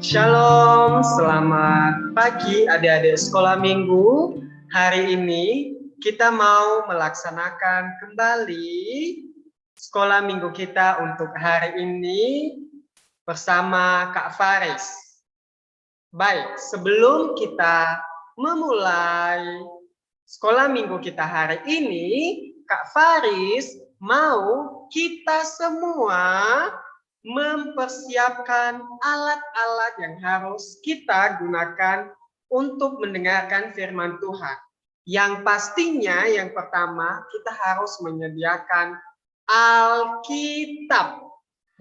Shalom, selamat pagi adik-adik sekolah minggu. Hari ini kita mau melaksanakan kembali sekolah minggu kita untuk hari ini bersama Kak Faris. Baik, sebelum kita memulai sekolah minggu kita hari ini, Kak Faris mau kita semua mempersiapkan alat-alat yang harus kita gunakan untuk mendengarkan firman Tuhan. Yang pastinya yang pertama kita harus menyediakan Alkitab.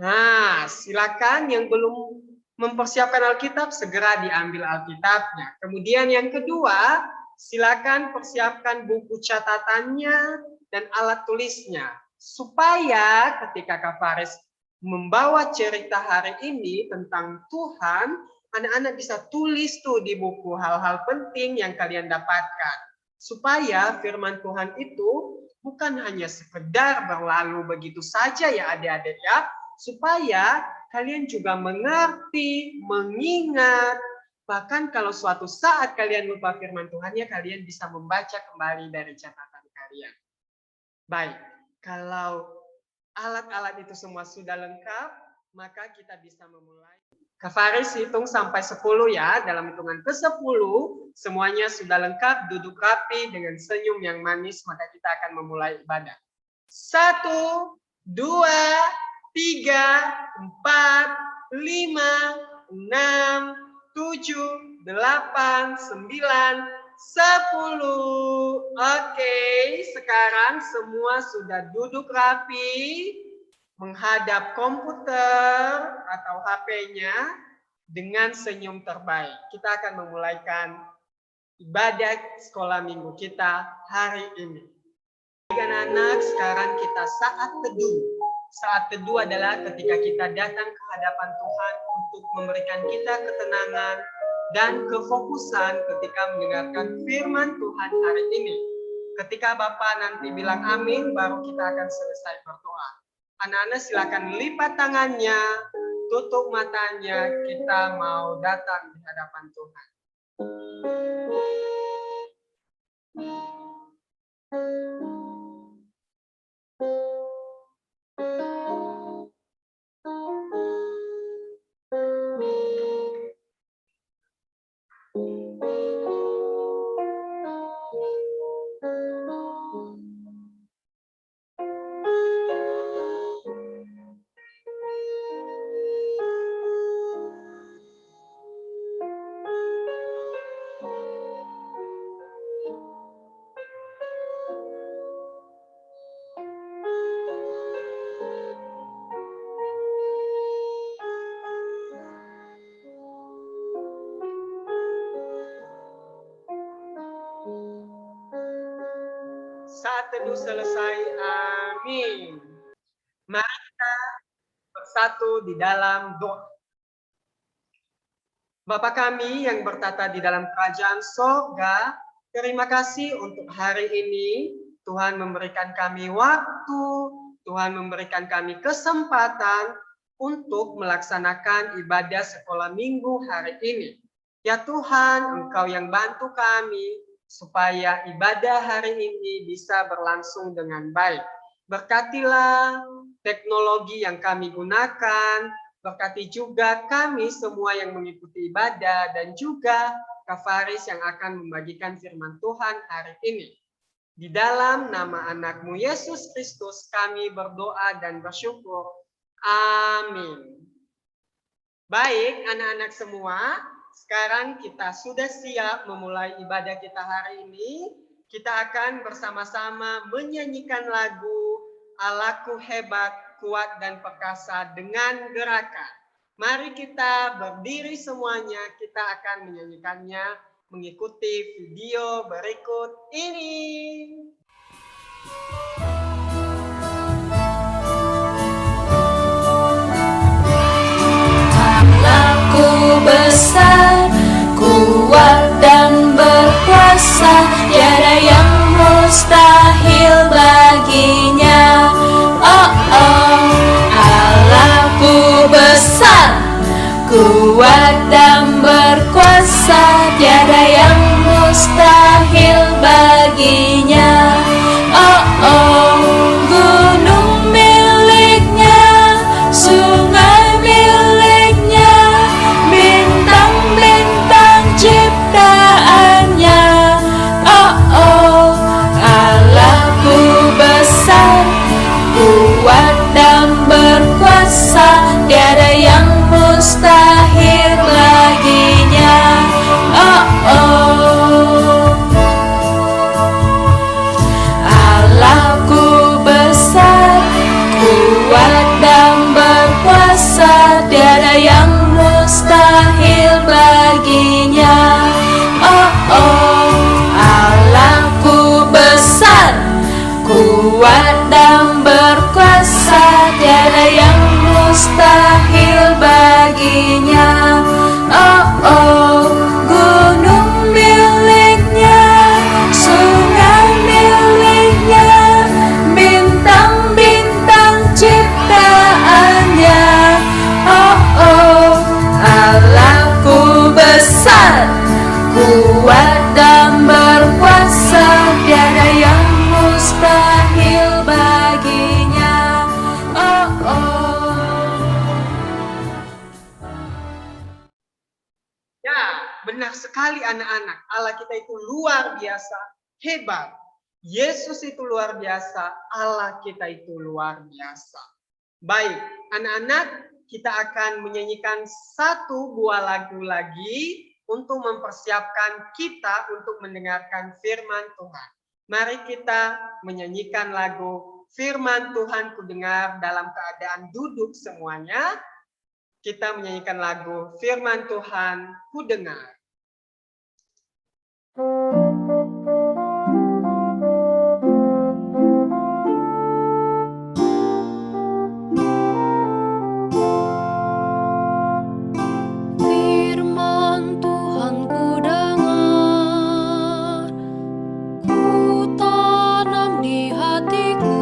Nah, silakan yang belum mempersiapkan Alkitab segera diambil Alkitabnya. Kemudian yang kedua, silakan persiapkan buku catatannya dan alat tulisnya supaya ketika Kak Faris membawa cerita hari ini tentang Tuhan, anak-anak bisa tulis tuh di buku hal-hal penting yang kalian dapatkan. Supaya firman Tuhan itu bukan hanya sekedar berlalu begitu saja ya adik-adik ya. Supaya kalian juga mengerti, mengingat. Bahkan kalau suatu saat kalian lupa firman Tuhan ya kalian bisa membaca kembali dari catatan kalian. Baik, kalau alat-alat itu semua sudah lengkap, maka kita bisa memulai. Kak Faris hitung sampai 10 ya. Dalam hitungan ke-10, semuanya sudah lengkap, duduk rapi dengan senyum yang manis, maka kita akan memulai ibadah. 1, 2, 3, 4, 5, 6, 7, 8, 9, 10. Oke, sekarang semua sudah duduk rapi menghadap komputer atau HP-nya dengan senyum terbaik. Kita akan memulaikan ibadah sekolah minggu kita hari ini. Anak-anak, sekarang kita saat teduh. Saat teduh adalah ketika kita datang ke hadapan Tuhan untuk memberikan kita ketenangan dan kefokusan ketika mendengarkan firman Tuhan hari ini. Ketika Bapak nanti bilang amin, baru kita akan selesai berdoa. Anak-anak silakan lipat tangannya, tutup matanya, kita mau datang di hadapan Tuhan. Saat teduh selesai, amin. Mari kita bersatu di dalam doa. Bapa kami yang bertata di dalam kerajaan sorga, terima kasih untuk hari ini. Tuhan memberikan kami waktu, Tuhan memberikan kami kesempatan untuk melaksanakan ibadah sekolah minggu hari ini. Ya Tuhan, Engkau yang bantu kami, supaya ibadah hari ini bisa berlangsung dengan baik. Berkatilah teknologi yang kami gunakan, berkati juga kami semua yang mengikuti ibadah, dan juga Kak Faris yang akan membagikan firman Tuhan hari ini. Di dalam nama anak-Mu Yesus Kristus kami berdoa dan bersyukur. Amin. Baik anak-anak semua, sekarang kita sudah siap memulai ibadah kita hari ini. Kita akan bersama-sama menyanyikan lagu Allahku hebat, kuat dan perkasa dengan gerakan. Mari kita berdiri semuanya, kita akan menyanyikannya mengikuti video berikut ini. Allahku besar, kuat dan berkuasa, tiada yang mustahil baginya. Oh oh, Allahku besar, kuat dan yang mustahil baginya. Oh oh, Allahku besar, kuat dan berkuasa, tiada yang mustahil baginya. Oh oh, gunung miliknya, sungai miliknya, bintang-bintang ciptaannya. Oh oh, Allahku besar, kuat dan berkuasa, tiada yang mustahil baginya. Oh oh. Ya, benar sekali anak-anak. Allah kita itu luar biasa hebat. Yesus itu luar biasa. Allah kita itu luar biasa. Baik, anak-anak, kita akan menyanyikan satu buah lagu lagi untuk mempersiapkan kita untuk mendengarkan firman Tuhan. Mari kita menyanyikan lagu Firman Tuhan ku dengar dalam keadaan duduk semuanya. Kita menyanyikan lagu Firman Tuhan ku dengar. Firman Tuhan ku dengar, ku tanam di hatiku,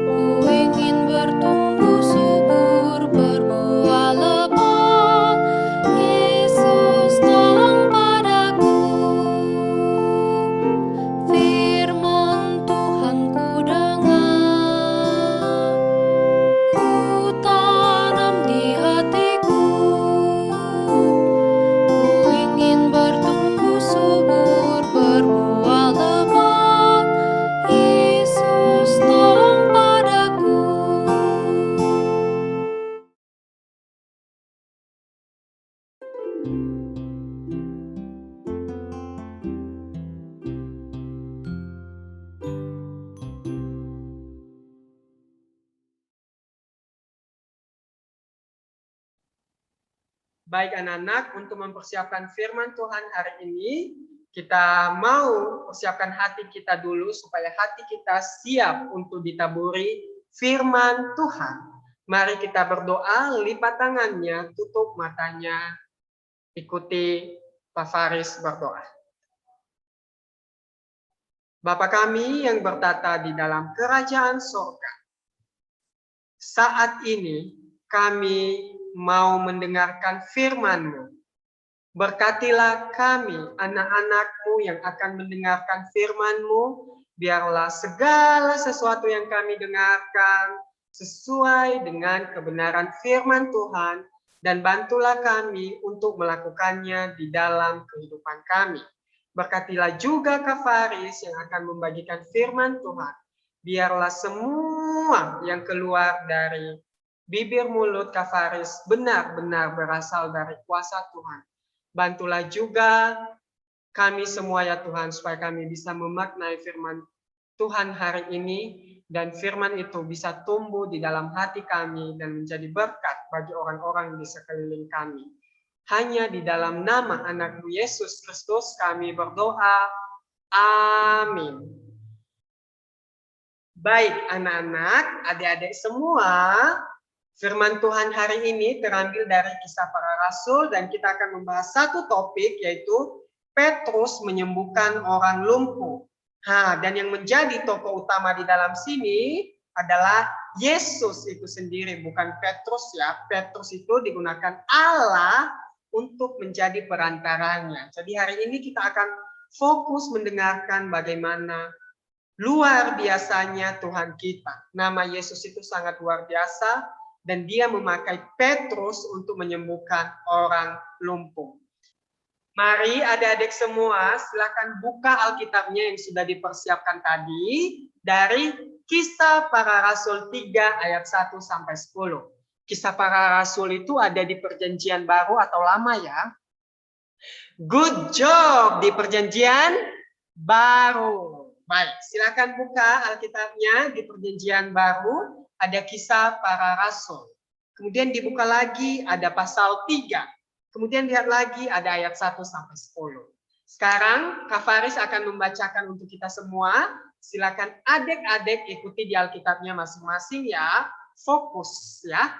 ku ingin bertumbuh subur, berbuah lebat. Yesus tolong padaku. Firman Tuhan ku dengar, ku tanam di hatiku, ku ingin bertumbuh subur, berbuah lebat. Yesus tolong padaku. Baik anak-anak, untuk mempersiapkan firman Tuhan hari ini, kita mau persiapkan hati kita dulu supaya hati kita siap untuk ditaburi firman Tuhan. Mari kita berdoa, lipat tangannya, tutup matanya, ikuti Pak Faris berdoa. Bapa kami yang bertata di dalam kerajaan surga, saat ini kami mau mendengarkan firman-Mu. Berkatilah kami, anak-anak-Mu yang akan mendengarkan firman-Mu. Biarlah segala sesuatu yang kami dengarkan sesuai dengan kebenaran firman Tuhan. Dan bantulah kami untuk melakukannya di dalam kehidupan kami. Berkatilah juga Kak Faris yang akan membagikan firman Tuhan. Biarlah semua yang keluar dari bibir mulut Kak Faris benar-benar berasal dari kuasa Tuhan. Bantulah juga kami semua ya Tuhan, supaya kami bisa memaknai firman Tuhan hari ini, dan firman itu bisa tumbuh di dalam hati kami dan menjadi berkat bagi orang-orang di sekeliling kami. Hanya di dalam nama anak-Mu Yesus Kristus kami berdoa. Amin. Baik anak-anak, adik-adik semua, firman Tuhan hari ini terambil dari Kisah Para Rasul, dan kita akan membahas satu topik, yaitu Petrus menyembuhkan orang lumpuh. Dan yang menjadi tokoh utama di dalam sini adalah Yesus itu sendiri, bukan Petrus ya. Petrus itu digunakan Allah untuk menjadi perantaranya. Jadi hari ini kita akan fokus mendengarkan bagaimana luar biasanya Tuhan kita. Nama Yesus itu sangat luar biasa, dan dia memakai Petrus untuk menyembuhkan orang lumpuh. Mari adik-adik semua, silakan buka Alkitabnya yang sudah dipersiapkan tadi dari Kisah Para Rasul 3 ayat 1 sampai 10. Kisah Para Rasul itu ada di Perjanjian Baru atau Lama ya? Good job, di Perjanjian Baru. Baik, silakan buka Alkitabnya di Perjanjian Baru, ada Kisah Para Rasul. Kemudian dibuka lagi ada pasal 3. Kemudian lihat lagi ada ayat 1 sampai 10. Sekarang Kak Faris akan membacakan untuk kita semua. Silakan adik-adik ikuti di Alkitabnya masing-masing ya. Fokus ya.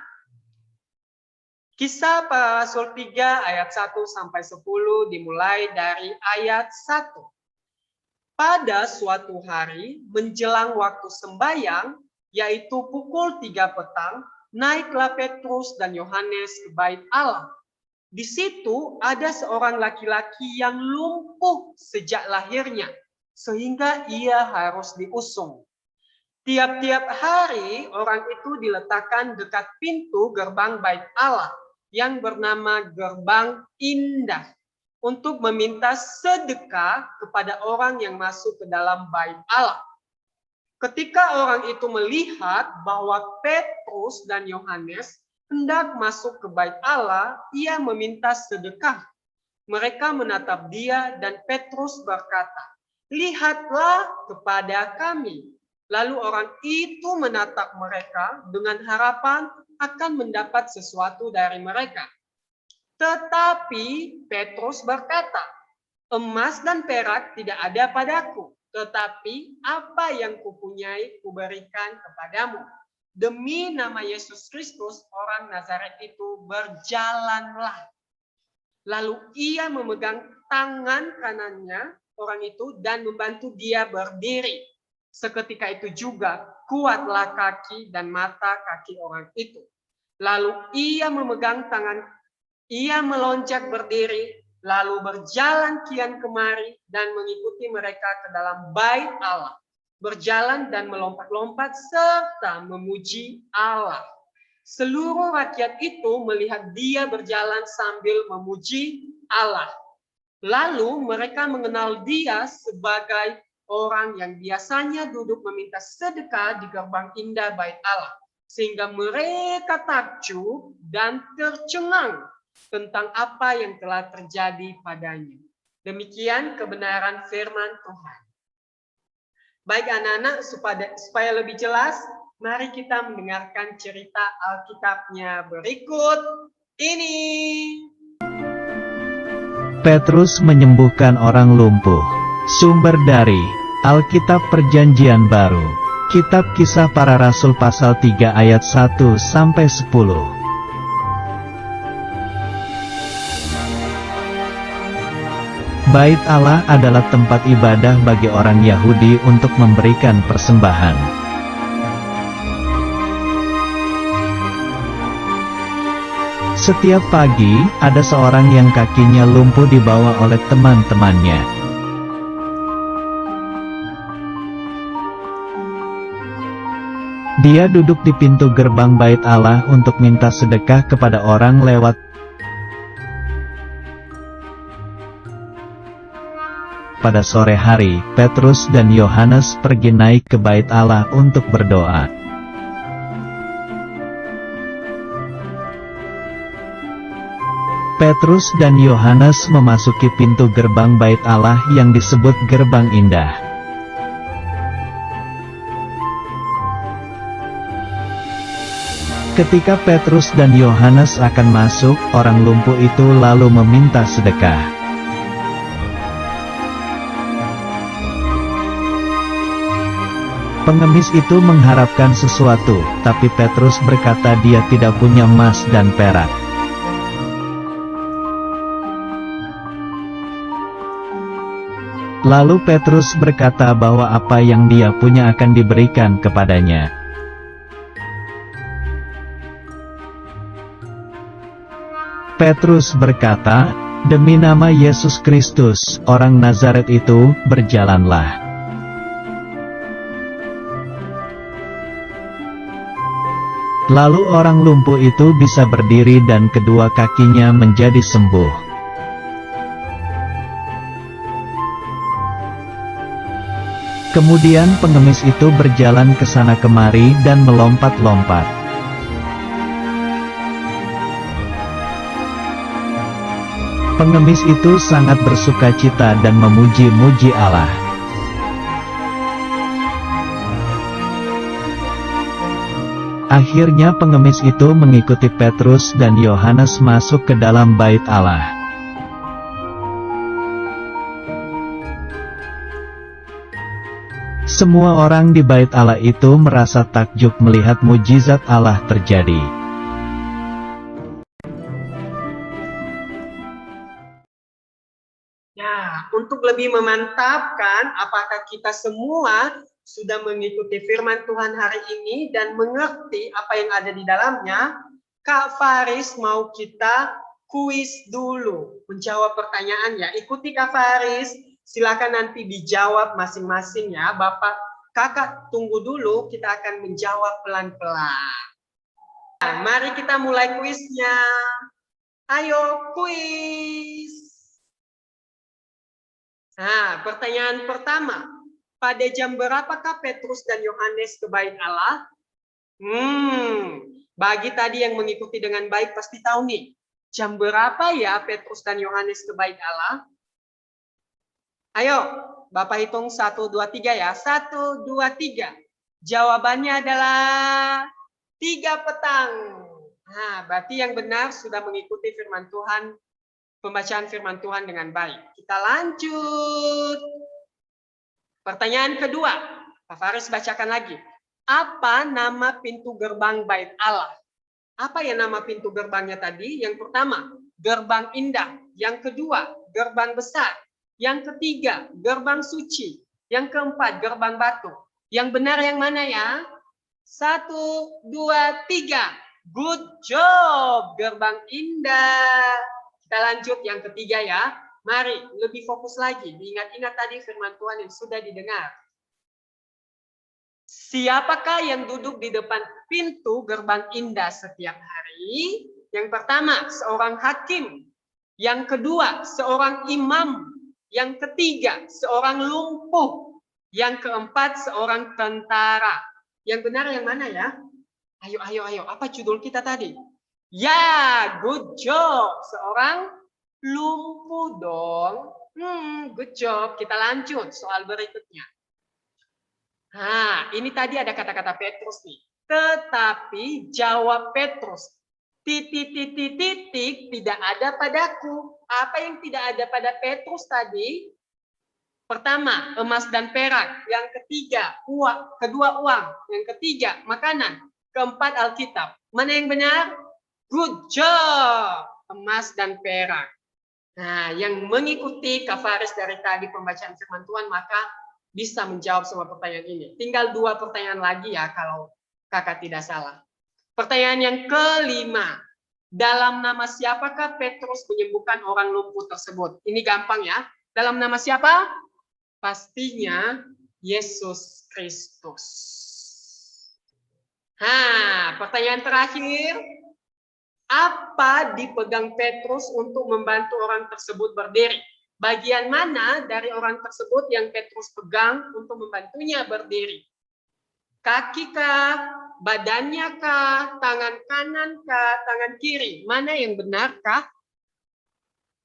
Kisah pasal 3 ayat 1 sampai 10 dimulai dari ayat 1. Pada suatu hari menjelang waktu sembahyang, yaitu pukul 3 petang, naiklah Petrus dan Yohanes ke bait Allah. Di situ ada seorang laki-laki yang lumpuh sejak lahirnya, sehingga ia harus diusung. Tiap-tiap hari orang itu diletakkan dekat pintu gerbang bait Allah yang bernama Gerbang Indah untuk meminta sedekah kepada orang yang masuk ke dalam bait Allah. Ketika orang itu melihat bahwa Petrus dan Yohanes hendak masuk ke bait Allah, ia meminta sedekah. Mereka menatap dia dan Petrus berkata, "Lihatlah kepada kami." Lalu orang itu menatap mereka dengan harapan akan mendapat sesuatu dari mereka. Tetapi Petrus berkata, "Emas dan perak tidak ada padaku, tetapi apa yang kupunyai kuberikan kepadamu. Demi nama Yesus Kristus, orang Nazaret itu berjalanlah." Lalu ia memegang tangan kanannya orang itu dan membantu dia berdiri. Seketika itu juga kuatlah kaki dan mata kaki orang itu. Lalu ia melonjak berdiri, lalu berjalan kian kemari dan mengikuti mereka ke dalam bait Allah. Berjalan dan melompat-lompat serta memuji Allah. Seluruh rakyat itu melihat dia berjalan sambil memuji Allah. Lalu mereka mengenal dia sebagai orang yang biasanya duduk meminta sedekah di gerbang indah bait Allah. Sehingga mereka takjub dan tercengang tentang apa yang telah terjadi padanya. Demikian kebenaran firman Tuhan. Baik anak-anak, supaya lebih jelas, mari kita mendengarkan cerita Alkitabnya berikut ini. Petrus menyembuhkan orang lumpuh. Sumber dari Alkitab Perjanjian Baru, Kitab Kisah Para Rasul pasal 3 ayat 1 sampai 10. Bait Allah adalah tempat ibadah bagi orang Yahudi untuk memberikan persembahan. Setiap pagi, ada seorang yang kakinya lumpuh dibawa oleh teman-temannya. Dia duduk di pintu gerbang bait Allah untuk minta sedekah kepada orang lewat. Pada sore hari, Petrus dan Yohanes pergi naik ke bait Allah untuk berdoa. Petrus dan Yohanes memasuki pintu gerbang bait Allah yang disebut Gerbang Indah. Ketika Petrus dan Yohanes akan masuk, orang lumpuh itu lalu meminta sedekah. Pengemis itu mengharapkan sesuatu, tapi Petrus berkata dia tidak punya emas dan perak. Lalu Petrus berkata bahwa apa yang dia punya akan diberikan kepadanya. Petrus berkata, "Demi nama Yesus Kristus, orang Nazaret itu, berjalanlah." Lalu orang lumpuh itu bisa berdiri dan kedua kakinya menjadi sembuh. Kemudian pengemis itu berjalan ke sana kemari dan melompat-lompat. Pengemis itu sangat bersukacita dan memuji-muji Allah. Akhirnya pengemis itu mengikuti Petrus dan Yohanes masuk ke dalam bait Allah. Semua orang di bait Allah itu merasa takjub melihat mujizat Allah terjadi. Nah, untuk lebih memantapkan apakah kita semua sudah mengikuti firman Tuhan hari ini dan mengerti apa yang ada di dalamnya, Kak Faris mau kita kuis dulu, menjawab pertanyaan ya. Ikuti Kak Faris, silakan nanti dijawab masing-masing ya. Bapak, Kakak tunggu dulu, kita akan menjawab pelan-pelan. Nah, mari kita mulai kuisnya. Ayo kuis. Nah, pertanyaan pertama. Pada jam berapakah Petrus dan Yohanes ke bait Allah? Bagi tadi yang mengikuti dengan baik pasti tahu nih. Jam berapa ya Petrus dan Yohanes ke bait Allah? Ayo, Bapak hitung 1, 2, 3 ya. 1, 2, 3. Jawabannya adalah 3 petang. Nah, berarti yang benar sudah mengikuti firman Tuhan, pembacaan firman Tuhan dengan baik. Kita lanjut. Pertanyaan kedua, Pak Faris bacakan lagi. Apa nama pintu gerbang bait Allah? Apa ya nama pintu gerbangnya tadi? Yang pertama, gerbang indah. Yang kedua, gerbang besar. Yang ketiga, gerbang suci. Yang keempat, gerbang batu. Yang benar yang mana ya? 1, 2, 3. Good job, gerbang indah. Kita lanjut yang ketiga ya. Mari lebih fokus lagi, diingat-ingat tadi firman Tuhan yang sudah didengar. Siapakah yang duduk di depan pintu gerbang indah setiap hari? Yang pertama, seorang hakim. Yang kedua, seorang imam. Yang ketiga, seorang lumpuh. Yang keempat, seorang tentara. Yang benar yang mana ya? Ayo. Apa judul kita tadi? Ya, good job. Seorang lumpuh dong. Good job. Kita lanjut soal berikutnya. Nah, ini tadi ada kata-kata Petrus nih. Tetapi jawab Petrus, titik tidak ada padaku. Apa yang tidak ada pada Petrus tadi? Pertama, emas dan perak. Yang ketiga, uang. Kedua, uang. Yang ketiga, makanan. Keempat, Alkitab. Mana yang benar? Good job. Emas dan perak. Nah, yang mengikuti Kak Faris dari tadi pembacaan firman Tuhan, maka bisa menjawab semua pertanyaan ini. Tinggal 2 pertanyaan lagi ya, kalau kakak tidak salah. Pertanyaan yang kelima. Dalam nama siapakah Petrus menyembuhkan orang lumpuh tersebut? Ini gampang ya. Dalam nama siapa? Pastinya Yesus Kristus. Nah, pertanyaan terakhir. Apa dipegang Petrus untuk membantu orang tersebut berdiri? Bagian mana dari orang tersebut yang Petrus pegang untuk membantunya berdiri? Kaki kah? Badannya kah? Tangan kanan kah? Tangan kiri? Mana yang benar kah?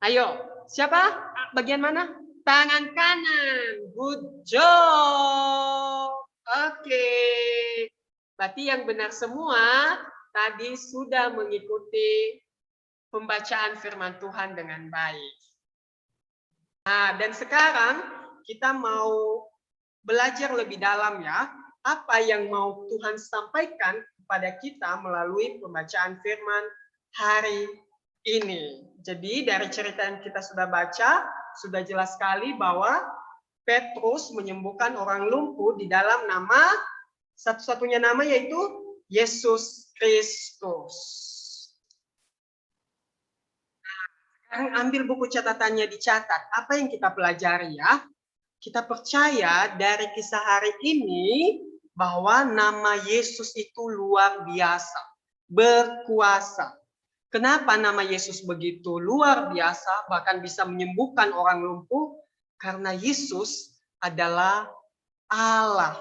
Ayo, siapa? Bagian mana? Tangan kanan. Good job. Oke. Berarti yang benar semua tadi sudah mengikuti pembacaan firman Tuhan dengan baik. Nah, dan sekarang kita mau belajar lebih dalam ya, apa yang mau Tuhan sampaikan kepada kita melalui pembacaan firman hari ini. Jadi dari cerita yang kita sudah baca, sudah jelas sekali bahwa Petrus menyembuhkan orang lumpuh di dalam nama, satu-satunya nama yaitu Yesus Kristus. Sekarang ambil buku catatannya, dicatat. Apa yang kita pelajari ya? Kita percaya dari kisah hari ini bahwa nama Yesus itu luar biasa, berkuasa. Kenapa nama Yesus begitu luar biasa, bahkan bisa menyembuhkan orang lumpuh? Karena Yesus adalah Allah.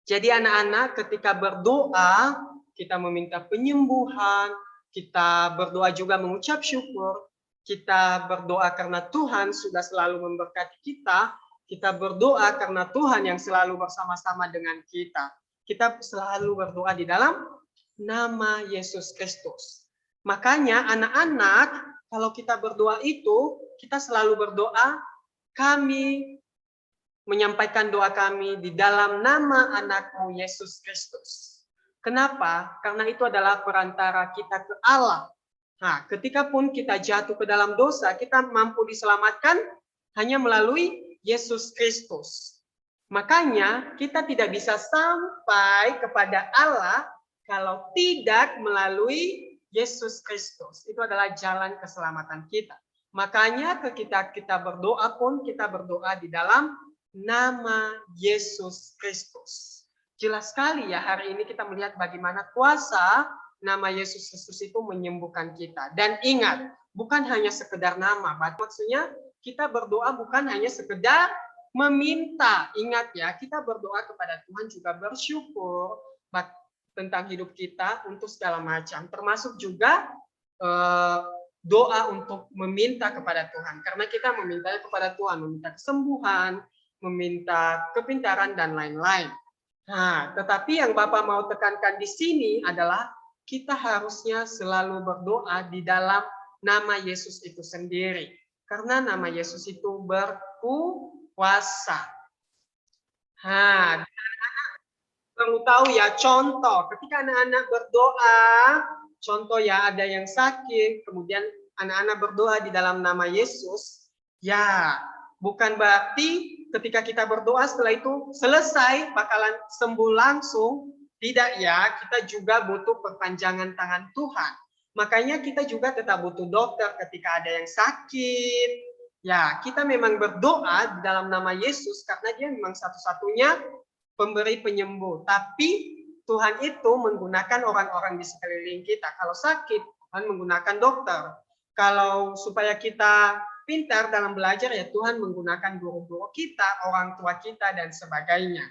Jadi anak-anak ketika berdoa, kita meminta penyembuhan, kita berdoa juga mengucap syukur, kita berdoa karena Tuhan sudah selalu memberkati kita berdoa karena Tuhan yang selalu bersama-sama dengan kita. kita selalu berdoa di dalam nama Yesus Kristus. Makanya anak-anak, kalau kita berdoa itu, kita selalu berdoa, kami menyampaikan doa kami di dalam nama anakmu Yesus Kristus. Kenapa? Karena itu adalah perantara kita ke Allah. Nah, ketika pun kita jatuh ke dalam dosa, kita mampu diselamatkan hanya melalui Yesus Kristus. Makanya kita tidak bisa sampai kepada Allah kalau tidak melalui Yesus Kristus. Itu adalah jalan keselamatan kita. Makanya ketika kita berdoa pun kita berdoa di dalam nama Yesus Kristus. Jelas sekali ya, hari ini kita melihat bagaimana kuasa nama Yesus Kristus itu menyembuhkan kita. Dan ingat, bukan hanya sekedar nama, maksudnya kita berdoa bukan hanya sekedar meminta. Ingat ya, kita berdoa kepada Tuhan juga bersyukur tentang hidup kita untuk segala macam, termasuk juga doa untuk meminta kepada Tuhan, karena kita memintanya kepada Tuhan, meminta kesembuhan, meminta kepintaran dan lain-lain. Nah, tetapi yang Bapak mau tekankan di sini adalah kita harusnya selalu berdoa di dalam nama Yesus itu sendiri, karena nama Yesus itu berkuasa. Nah, anak-anak perlu tahu ya, contoh ketika anak-anak berdoa, contoh ya, ada yang sakit, kemudian anak-anak berdoa di dalam nama Yesus, ya bukan berarti ketika kita berdoa setelah itu selesai bakalan sembuh langsung. Tidak ya, kita juga butuh perpanjangan tangan Tuhan. Makanya kita juga tetap butuh dokter ketika ada yang sakit. Ya, kita memang berdoa di dalam nama Yesus karena dia memang satu-satunya pemberi penyembuh. Tapi Tuhan itu menggunakan orang-orang di sekeliling kita. Kalau sakit, Tuhan menggunakan dokter. Kalau supaya kita pintar dalam belajar, ya Tuhan menggunakan guru-guru kita, orang tua kita, dan sebagainya.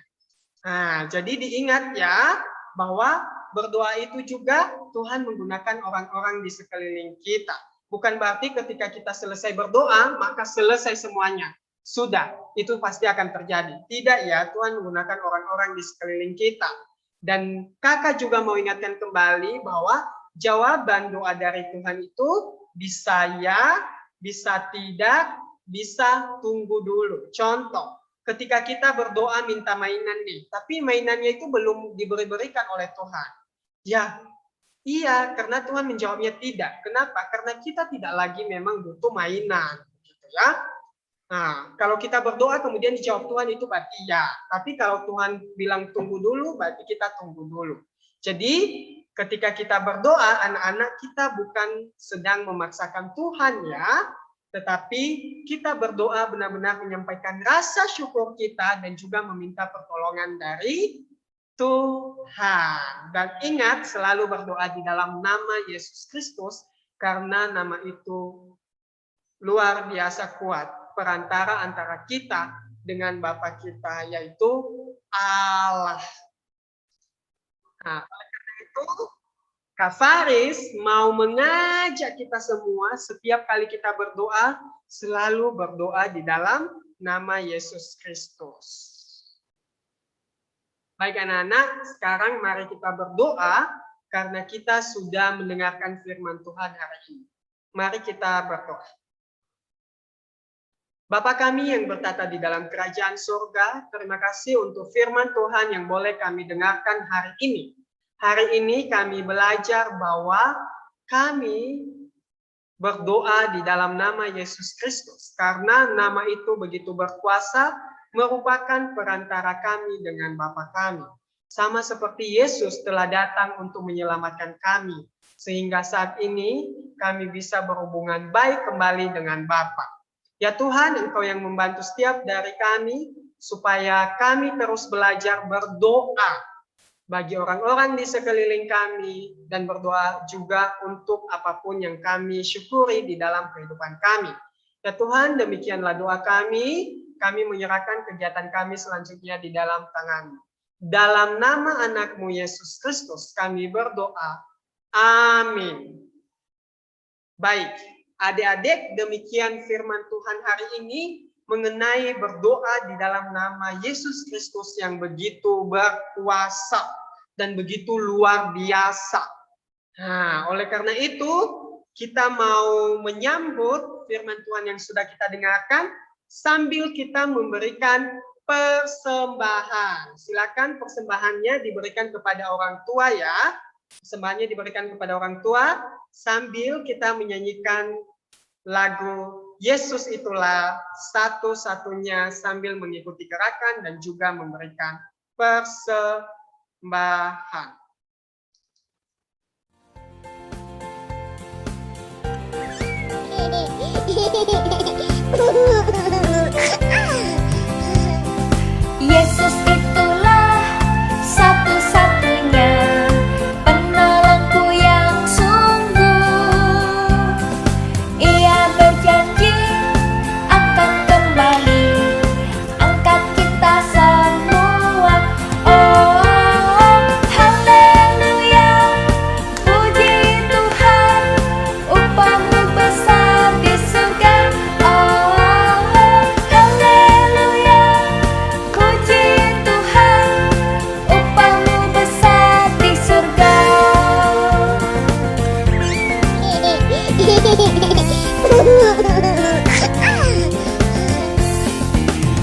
Nah, jadi diingat ya, bahwa berdoa itu juga Tuhan menggunakan orang-orang di sekeliling kita. Bukan berarti ketika kita selesai berdoa, maka selesai semuanya. Sudah, itu pasti akan terjadi. Tidak ya, Tuhan menggunakan orang-orang di sekeliling kita. Dan kakak juga mau ingatkan kembali bahwa jawaban doa dari Tuhan itu bisa ya, bisa tidak, bisa tunggu dulu. Contoh, ketika kita berdoa minta mainan nih, tapi mainannya itu belum diberikan oleh Tuhan. Ya, iya, karena Tuhan menjawabnya tidak. Kenapa? Karena kita tidak lagi memang butuh mainan, gitu ya. Nah, kalau kita berdoa kemudian dijawab Tuhan itu berarti ya. Tapi kalau Tuhan bilang tunggu dulu, berarti kita tunggu dulu. Jadi ketika kita berdoa, anak-anak, kita bukan sedang memaksakan Tuhan ya, tetapi kita berdoa benar-benar menyampaikan rasa syukur kita dan juga meminta pertolongan dari Tuhan. Dan ingat selalu berdoa di dalam nama Yesus Kristus karena nama itu luar biasa kuat, perantara antara kita dengan Bapa kita, yaitu Allah. Nah, oleh karena itu Kak Faris mau mengajak kita semua setiap kali kita berdoa, selalu berdoa di dalam nama Yesus Kristus. Baik anak-anak, sekarang mari kita berdoa karena kita sudah mendengarkan firman Tuhan hari ini. Mari kita berdoa. Bapa kami yang bertata di dalam kerajaan surga, terima kasih untuk firman Tuhan yang boleh kami dengarkan hari ini. Hari ini kami belajar bahwa kami berdoa di dalam nama Yesus Kristus. Karena nama itu begitu berkuasa, merupakan perantara kami dengan Bapa kami. Sama seperti Yesus telah datang untuk menyelamatkan kami. Sehingga saat ini kami bisa berhubungan baik kembali dengan Bapa. Ya Tuhan, Engkau yang membantu setiap dari kami, supaya kami terus belajar berdoa bagi orang-orang di sekeliling kami, dan berdoa juga untuk apapun yang kami syukuri di dalam kehidupan kami. Ya Tuhan, demikianlah doa kami menyerahkan kegiatan kami selanjutnya di dalam tangan-Mu. Dalam nama anak-Mu Yesus Kristus kami berdoa. Amin. Baik, adik-adik, demikian firman Tuhan hari ini. mengenai berdoa di dalam nama Yesus Kristus yang begitu berkuasa dan begitu luar biasa. Nah, oleh karena itu, kita mau menyambut firman Tuhan yang sudah kita dengarkan sambil kita memberikan persembahan. Silakan persembahannya diberikan kepada orang tua ya. Persembahannya diberikan kepada orang tua sambil kita menyanyikan lagu Yesus itulah satu-satunya sambil mengikuti gerakan dan juga memberikan persembahan. Yesus itulah satu-satunya penolongku yang sungguh. Ia berjanji akan kembali angkat kita semua. Oh, haleluya, puji Tuhan, upahmu besar di surga. Oh, haleluya, puji Tuhan, upahmu besar di surga.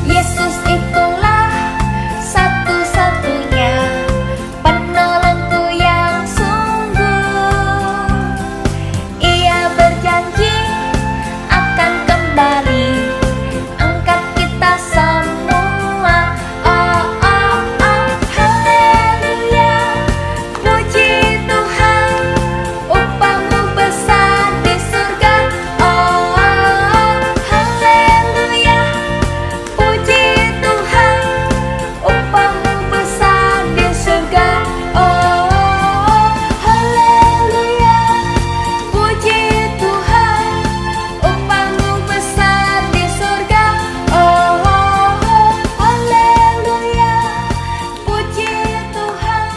Yesus itulah satu-satunya penolongku yang sungguh. Ia berjanji akan kembali angkat kita semua. Oh, oh, oh, haleluya, puji Tuhan, upahmu besar di surga. Oh, haleluya, puji Tuhan, upahmu besar di surga. Oh, haleluya, puji Tuhan, upahmu besar di surga. Oh, haleluya, puji Tuhan,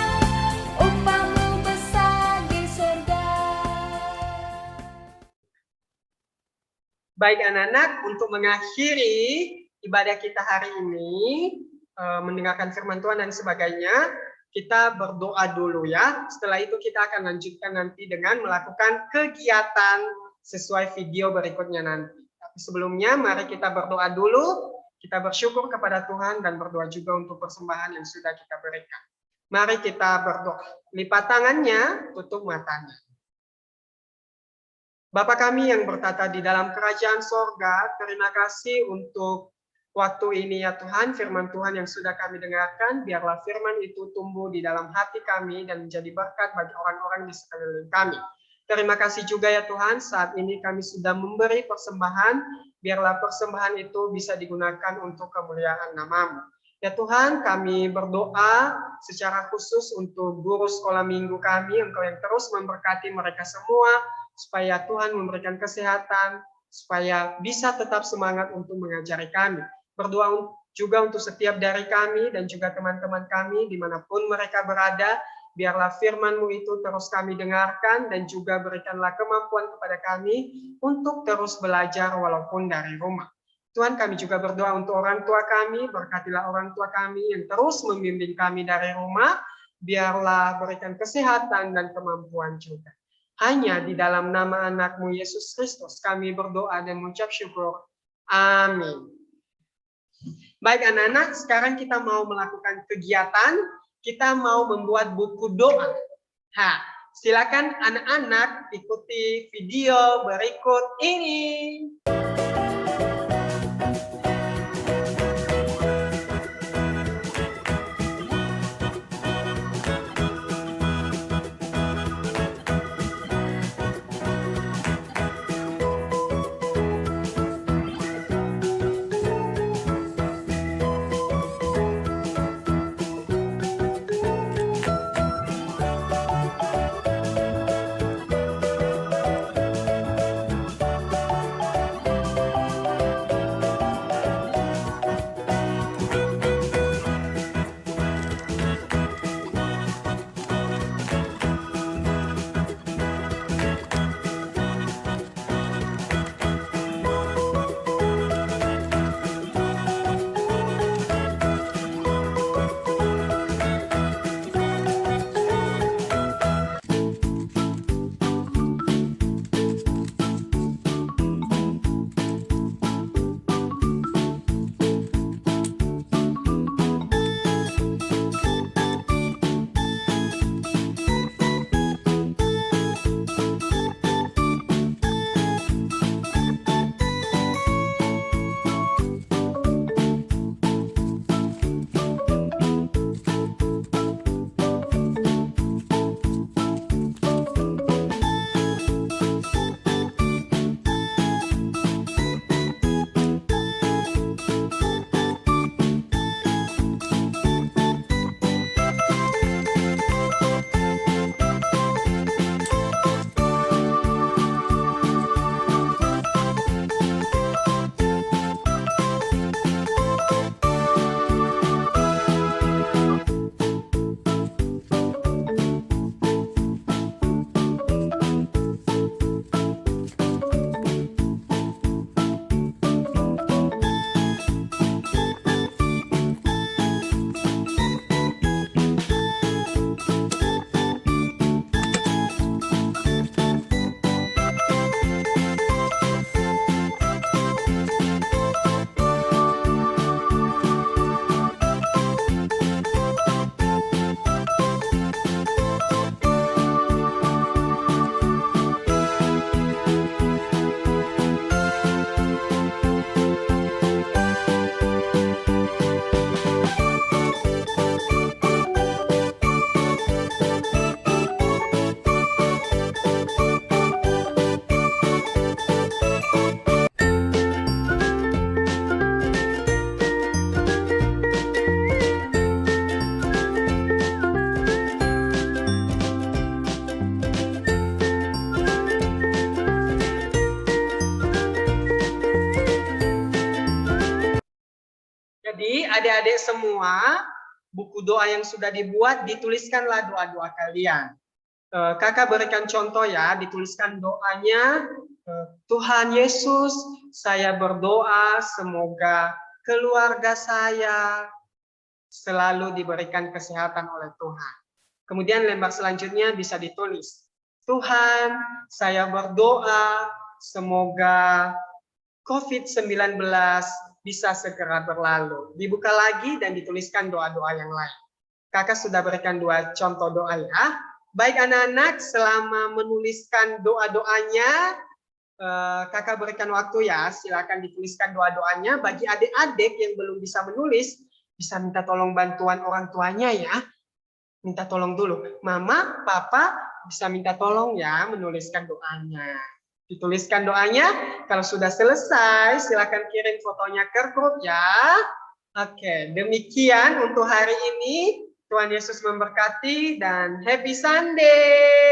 upahmu besar di surga. Baik anak-anak, untuk mengakhiri ibadah kita hari ini, mendengarkan firman Tuhan dan sebagainya, kita berdoa dulu ya. Setelah itu kita akan lanjutkan nanti dengan melakukan kegiatan sesuai video berikutnya nanti. Tapi sebelumnya mari kita berdoa dulu, kita bersyukur kepada Tuhan dan berdoa juga untuk persembahan yang sudah kita berikan. Mari kita berdoa. Lipat tangannya, tutup matanya. Bapa kami yang bertata di dalam kerajaan sorga, terima kasih untuk waktu ini ya Tuhan, firman Tuhan yang sudah kami dengarkan, biarlah firman itu tumbuh di dalam hati kami dan menjadi berkat bagi orang-orang di sekeliling kami. Terima kasih juga ya Tuhan, saat ini kami sudah memberi persembahan, biarlah persembahan itu bisa digunakan untuk kemuliaan nama-Mu. Ya Tuhan, kami berdoa secara khusus untuk guru sekolah minggu kami, Engkau yang terus memberkati mereka semua, supaya Tuhan memberikan kesehatan, supaya bisa tetap semangat untuk mengajari kami. Berdoa juga untuk setiap dari kami dan juga teman-teman kami dimanapun mereka berada, biarlah firman-Mu itu terus kami dengarkan dan juga berikanlah kemampuan kepada kami untuk terus belajar walaupun dari rumah. Tuhan, kami juga berdoa untuk orang tua kami, berkatilah orang tua kami yang terus membimbing kami dari rumah, biarlah berikan kesehatan dan kemampuan juga. Hanya di dalam nama anak-Mu Yesus Kristus kami berdoa dan mengucap syukur. Amin. Baik anak-anak, sekarang kita mau melakukan kegiatan, kita mau membuat buku doa. Silakan anak-anak ikuti video berikut ini. adik-adik semua, buku doa yang sudah dibuat, dituliskanlah doa-doa kalian. Kakak berikan contoh ya, dituliskan doanya, Tuhan Yesus, saya berdoa semoga keluarga saya selalu diberikan kesehatan oleh Tuhan. Kemudian lembar selanjutnya bisa ditulis, Tuhan, saya berdoa semoga COVID-19 bisa segera berlalu. Dibuka lagi dan dituliskan doa-doa yang lain. Kakak sudah berikan 2 contoh doa ya. Baik anak-anak, selama menuliskan doa-doanya, kakak berikan waktu ya, silakan dituliskan doa-doanya. Bagi adik-adik yang belum bisa menulis, bisa minta tolong bantuan orang tuanya ya. Minta tolong dulu. Mama, papa bisa minta tolong ya menuliskan doanya. Dituliskan doanya, kalau sudah selesai silakan kirim fotonya ke grup ya. Oke, demikian untuk hari ini. Tuhan Yesus memberkati dan happy Sunday.